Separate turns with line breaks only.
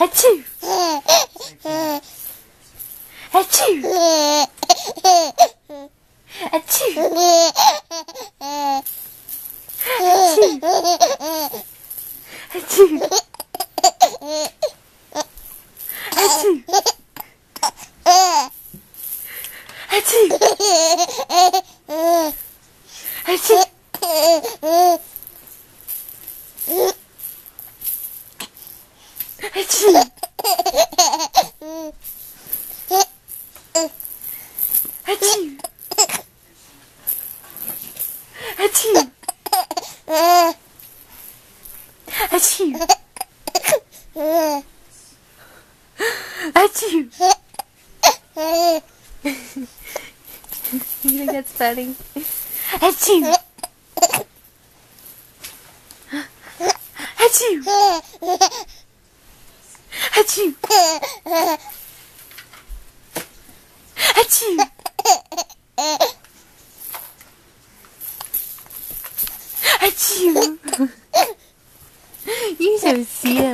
Achoo! Achoo! Achoo! Achoo! Achoo! Achoo! Achoo! Achoo! Achoo! Achoo! Achoo! Achoo! You think that's funny? Achoo! Achoo! Achoo! Achoo! Achoo! You're so silly.